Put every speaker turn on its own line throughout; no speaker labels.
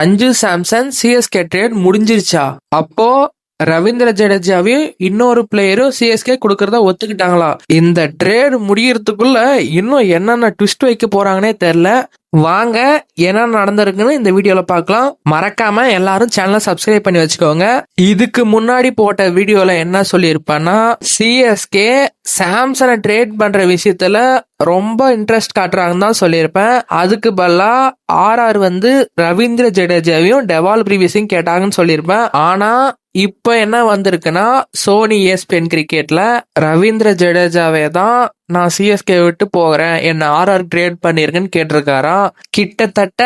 Sanju Samson CSK trade முடிஞ்சிருச்சா? அப்போ ரவீந்திர ஜடேஜாவையும் இன்னொரு பிளேயரும் சிஎஸ்கே கொடுக்கறத ஒத்துக்கிட்டாங்களா? இந்த ட்ரேட் முடியறதுக்குள்ள இன்னும் என்னென்ன ட்விஸ்ட் வைக்க போறாங்கன்னே தெரியல. வாங்க என்ன நடந்திருக்குன்னு இந்த வீடியோல பார்க்கலாம். மறக்காம எல்லாரும் சேனலை சப்ஸ்கிரைப் பண்ணி வச்சுக்கோங்க. இதுக்கு முன்னாடி போட்ட வீடியோல என்ன சொல்லியிருப்பேன்னா, சிஎஸ்கே சாம்சனை ட்ரேட் பண்ற விஷயத்துல ரொம்ப இன்ட்ரெஸ்ட் காட்டுறாங்கன்னு தான் சொல்லியிருப்பேன். அதுக்கு பதிலா ஆர்ஆர் ரவீந்திர ஜடேஜாவையும் டெவால் பிரீவியஸையும் கேட்டாங்கன்னு சொல்லியிருப்பேன். ஆனா இப்ப என்ன வந்திருக்குன்னா, சோனி ESPN கிரிக்கெட்ல ரவீந்திர ஜடேஜாவே தான் நான் சிஎஸ்கே விட்டு போகிறேன், என்ன ஆர்ஆர் ட்ரேட் பண்ணிருக்கேன்னு கேட்டிருக்காராம். கிட்டத்தட்ட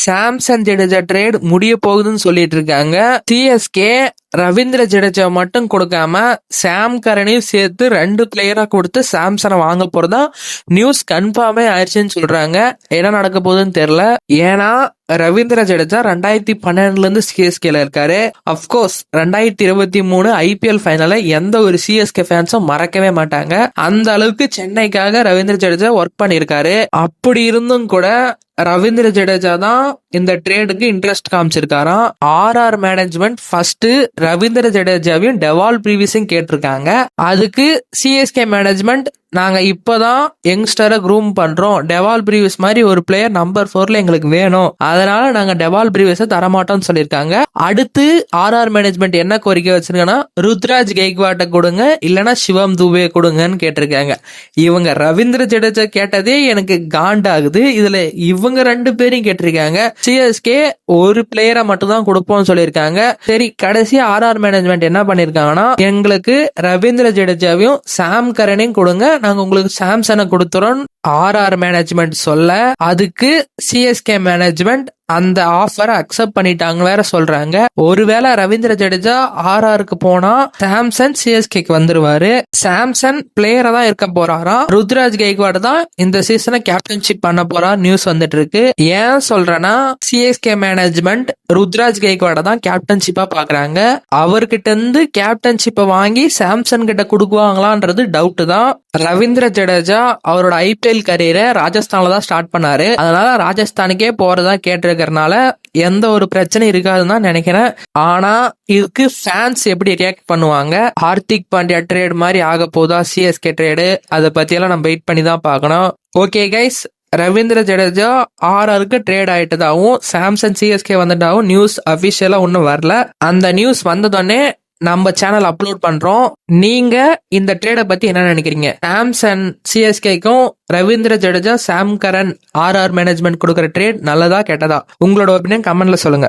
சாம்சன் ஜடேஜா ட்ரேட் முடிய போகுதுன்னு சொல்லிட்டு இருக்காங்க. சிஎஸ்கே ரவீந்திர ஜடேஜா மட்டும் கொடுக்காம சாம் கரனையும் சேர்த்து 2 பிளேயரா கொடுத்து சாம்சனை வாங்க போறதா நியூஸ் கன்ஃபார்மே ஆயிடுச்சுன்னு சொல்றாங்க. என்ன நடக்க போகுதுன்னு தெரியல. ஏன்னா ரவீந்திர ஜடேஜா 2012 இருந்து சிஎஸ்கேல இருக்காரு. அப்கோர்ஸ் 2023 IPL ஃபைனலை எந்த ஒரு சிஎஸ்கே ஃபேன்ஸும் மறக்கவே மாட்டாங்க. அந்த அளவுக்கு சென்னைக்காக ரவீந்திர ஜடேஜா ஒர்க் பண்ணிருக்காரு. அப்படி இருந்தும் கூட ரவீந்திர ஜடேஜா தான் இந்த ட்ரேடுக்கு இன்ட்ரெஸ்ட் காமிச்சிருக்காராம். ஆர்ஆர் மேனேஜ்மெண்ட் ஃபர்ஸ்ட் ரவீந்திர ஜடேஜாவையும் டெவால் பிரீவியஸையும் கேட்டிருக்காங்க. அதுக்கு சிஎஸ்கே மேனேஜ்மெண்ட் நாங்க இப்பதான் யங்ஸ்டரை க்ரூம் பண்றோம், டெவால் பிரீவியஸ் மாதிரி ஒரு பிளேயர் நம்பர் 4ல எங்களுக்கு வேணும், அதனால நாங்க டெவால் பிரீவியஸை தரமாட்டோம்னு சொல்லியிருக்காங்க. அடுத்து ஆர்ஆர் மேனேஜ்மெண்ட் என்ன கோரிக்கை வச்சிருக்காங்கன்னா, ருத்ராஜ் கெய்க்வாட்டை கொடுங்க, இல்லைன்னா சிவம் துபே கொடுங்கன்னு கேட்டிருக்காங்க. இவங்க ரவீந்திர ஜடேஜா கேட்டதே எனக்கு காண்டாகுது. இதுல இவங்க 2 பேரையும் கேட்டிருக்காங்க. சிஎஸ்கே ஒரு பிளேயரை மட்டும் தான் கொடுப்போம்னு சொல்லியிருக்காங்க. சரி, கடைசி ஆர்ஆர் மேனேஜ்மெண்ட் என்ன பண்ணிருக்காங்கன்னா, எங்களுக்கு ரவீந்திர ஜடேஜாவையும் சாம் கரனையும் கொடுங்க, நாங்க உங்களுக்கு சாம்சனை கொடுத்துறோம் ஆர்ஆர் மேனேஜ்மெண்ட் சொல்ல, அதுக்கு சிஎஸ்கே மேனேஜ்மெண்ட் அந்த ஆஃபரை அக்செப்ட் பண்ணிட்டாங்க வேற சொல்றாங்க. ஒருவேளை ரவீந்திர ஜடேஜா ஆர்ஆருக்கு போனா சாம்சன் சிஎஸ்கேக்கு வந்துருவாரு. சாம்சன் பிளேயரா தான் இருக்க போறாராம். ருத்ராஜ் கெய்க்வாட் தான் இந்த சீசனை கேப்டன்ஷிப் பண்ண போறா நியூஸ் வந்துட்டு இருக்கு. ஏன் சொல்றேன்னா, சிஎஸ்கே மேனேஜ்மெண்ட் ருத்ராஜ் கெய்க்வாட தான் கேப்டன்ஷிப்பா பாக்குறாங்க. அவர்கிட்ட இருந்து கேப்டன்ஷிப்பை வாங்கி சாம்சன் கிட்ட கொடுக்குவாங்களான்றது டவுட் தான். ரவீந்திர ஜடேஜா அவரோட IPL கரியரை ராஜஸ்தான்ல தான் ஸ்டார்ட் பண்ணாரு. அதனால ராஜஸ்தானுக்கே போறதா கேட்டிருக்கறனால எந்த ஒரு பிரச்சனை இருக்காதுன்னு தான் நினைக்கிறேன். ஆனா இதுக்கு ஃபேன்ஸ் எப்படி ரியாக்ட் பண்ணுவாங்க? ஹார்திக் பாண்டியா ட்ரேட் மாதிரி ஆக போதா சிஎஸ்கே ட்ரேடு? அதை பத்தி எல்லாம் நம்ம வெயிட் பண்ணி தான் பார்க்கணும். ஓகே கைஸ், ரவீந்திர ஜடேஜா ஆர்ஆருக்கு ட்ரேட் ஆயிட்டதாகவும் சாம்சங் சிஎஸ்கே வந்துட்டாவும் நியூஸ் அபிஷியலா ஒன்னும் வரல. அந்த நியூஸ் வந்ததோடனே நம்ம சேனல் அப்லோட் பண்றோம். நீங்க இந்த ட்ரேட பத்தி என்ன நினைக்கிறீங்க? சாம்சன் சிஎஸ்கேக்கும் ரவீந்திர ஜடேஜா சாம் கரன் ஆர்ஆர் மேனேஜ்மெண்ட் கொடுக்கற ட்ரேட் நல்லதா கெட்டதா? உங்களோட ஒப்பீனியன் கமெண்ட்ல சொல்லுங்க.